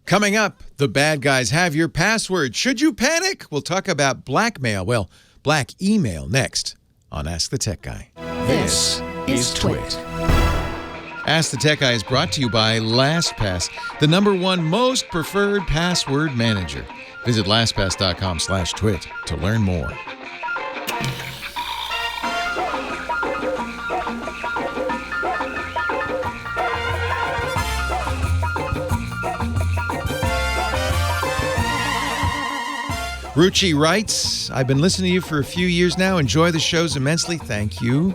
Coming up, the bad guys have your password. Should you panic? We'll talk about blackmail. Well, black email next on Ask the Tech Guy. This is Twit. Ask the Tech Guy is brought to you by LastPass, the #1 most preferred password manager. Visit lastpass.com/twit to learn more. Ruchi writes, I've been listening to you for a few years now. Enjoy the shows immensely. Thank you.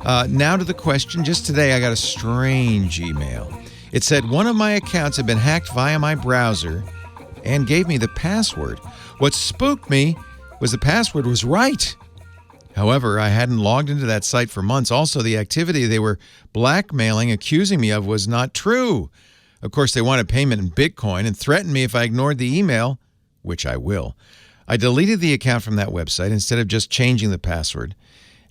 Now to the question. Just today, I got a strange email. It said one of my accounts had been hacked via my browser and gave me the password. What spooked me was the password was right. However, I hadn't logged into that site for months. Also, the activity they were blackmailing, accusing me of, was not true. Of course, they wanted payment in Bitcoin and threatened me if I ignored the email, which I will. I deleted the account from that website instead of just changing the password.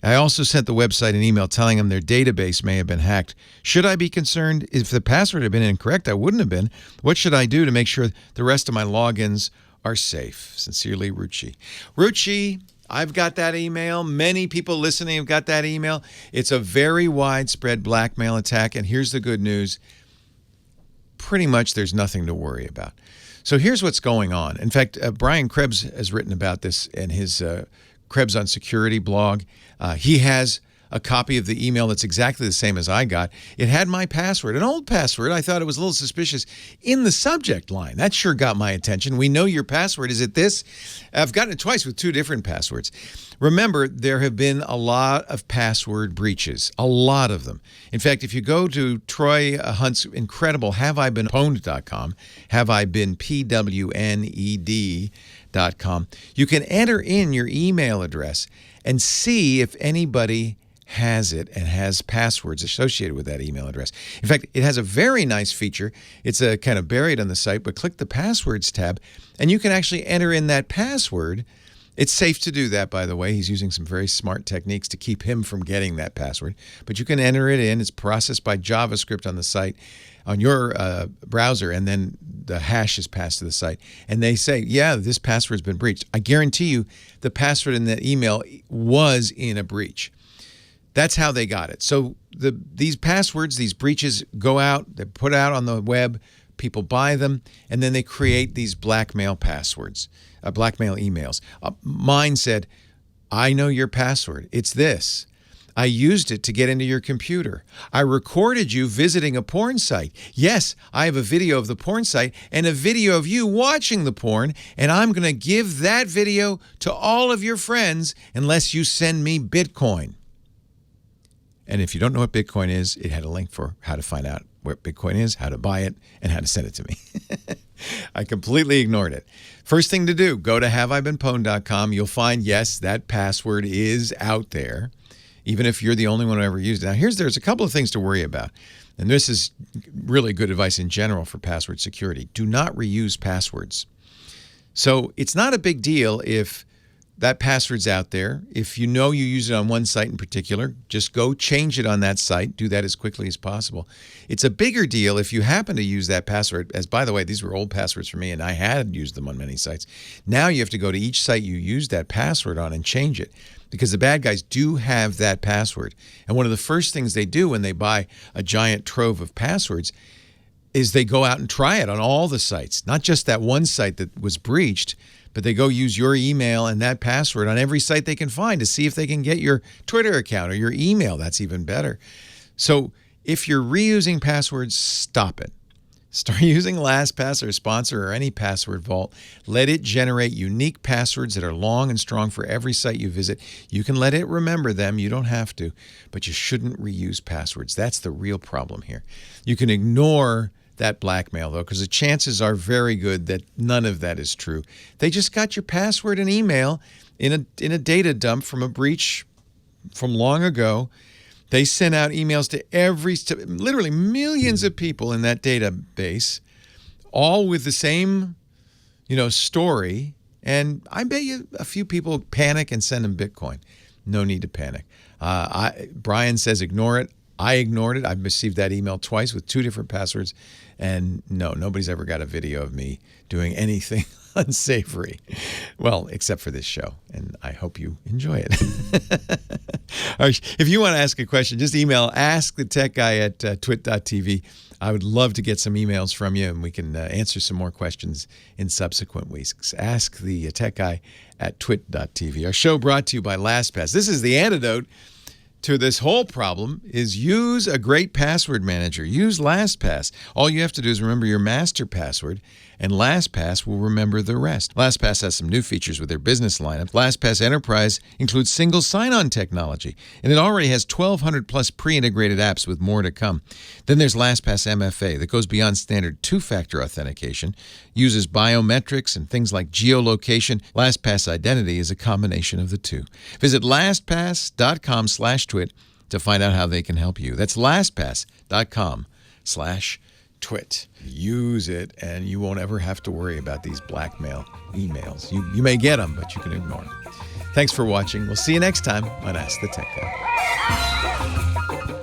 I also sent the website an email telling them their database may have been hacked. Should I be concerned? If the password had been incorrect, I wouldn't have been. What should I do to make sure the rest of my logins are safe? Sincerely, Ruchi. Ruchi, I've got that email. Many people listening have got that email. It's a very widespread blackmail attack, and here's the good news. Pretty much there's nothing to worry about. So here's what's going on. In fact, Brian Krebs has written about this in his Krebs on Security blog. He has a copy of the email that's exactly the same as I got. It had my password, an old password. I thought it was a little suspicious in the subject line. That sure got my attention. We know your password. Is it this? I've gotten it twice with 2 different passwords. Remember, there have been a lot of password breaches, a lot of them. In fact, if you go to Troy Hunt's incredible haveibeenpwned.com, haveibeenpwned.com, you can enter in your email address and see if anybody has it and has passwords associated with that email address. In fact, it has a very nice feature. It's kind of buried on the site, but click the Passwords tab, and you can actually enter in that password. It's safe to do that, by the way. He's using some very smart techniques to keep him from getting that password. But you can enter it in. It's processed by JavaScript on the site, on your browser, and then the hash is passed to the site. And they say, yeah, this password's been breached. I guarantee you the password in that email was in a breach. That's how they got it. So these passwords, these breaches go out, they're put out on the web, people buy them, and then they create these blackmail passwords, blackmail emails. Mine said, I know your password. It's this. I used it to get into your computer. I recorded you visiting a porn site. Yes, I have a video of the porn site and a video of you watching the porn, and I'm going to give that video to all of your friends unless you send me Bitcoin. And if you don't know what Bitcoin is, it had a link for how to find out what Bitcoin is, how to buy it, and how to send it to me. I completely ignored it. First thing to do, go to haveibeenpwned.com. You'll find, yes, that password is out there, even if you're the only one who ever used it. Now, there's a couple of things to worry about. And this is really good advice in general for password security. Do not reuse passwords. So it's not a big deal if that password's out there. If you know you use it on one site in particular, just go change it on that site. Do that as quickly as possible. It's a bigger deal if you happen to use that password, as by the way, these were old passwords for me and I had used them on many sites. Now you have to go to each site you used that password on and change it, because the bad guys do have that password. And one of the first things they do when they buy a giant trove of passwords is they go out and try it on all the sites, not just that one site that was breached, but they go use your email and that password on every site they can find to see if they can get your Twitter account or your email. That's even better. So if you're reusing passwords, stop it. Start using LastPass or Sponsor or any password vault. Let it generate unique passwords that are long and strong for every site you visit. You can let it remember them. You don't have to, but you shouldn't reuse passwords. That's the real problem here. You can ignore that blackmail, though, because the chances are very good that none of that is true. They just got your password and email in a data dump from a breach from long ago. They sent out emails to literally millions of people in that database, all with the same, story. And I bet you a few people panic and send them Bitcoin. No need to panic. Brian says ignore it. I ignored it. I've received that email twice with 2 different passwords. And no, nobody's ever got a video of me doing anything unsavory. Well, except for this show. And I hope you enjoy it. All right, if you want to ask a question, just email askthetechguy@twit.tv. I would love to get some emails from you, and we can answer some more questions in subsequent weeks. Ask the Tech Guy at twit.tv. Our show brought to you by LastPass. This is the antidote to this whole problem is use a great password manager. Use LastPass. All you have to do is remember your master password, and LastPass will remember the rest. LastPass has some new features with their business lineup. LastPass Enterprise includes single sign-on technology, and it already has 1,200 plus pre-integrated apps with more to come. Then there's LastPass MFA that goes beyond standard two-factor authentication, uses biometrics and things like geolocation. LastPass Identity is a combination of the two. Visit lastpass.com/twit to find out how they can help you. That's lastpass.com/twit. Use it, and you won't ever have to worry about these blackmail emails. You may get them, but you can ignore them. Thanks for watching. We'll see you next time on Ask the Tech Guy.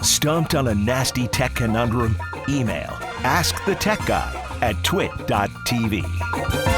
Stumped on a nasty tech conundrum? Email AskTheTechGuy@twit.tv.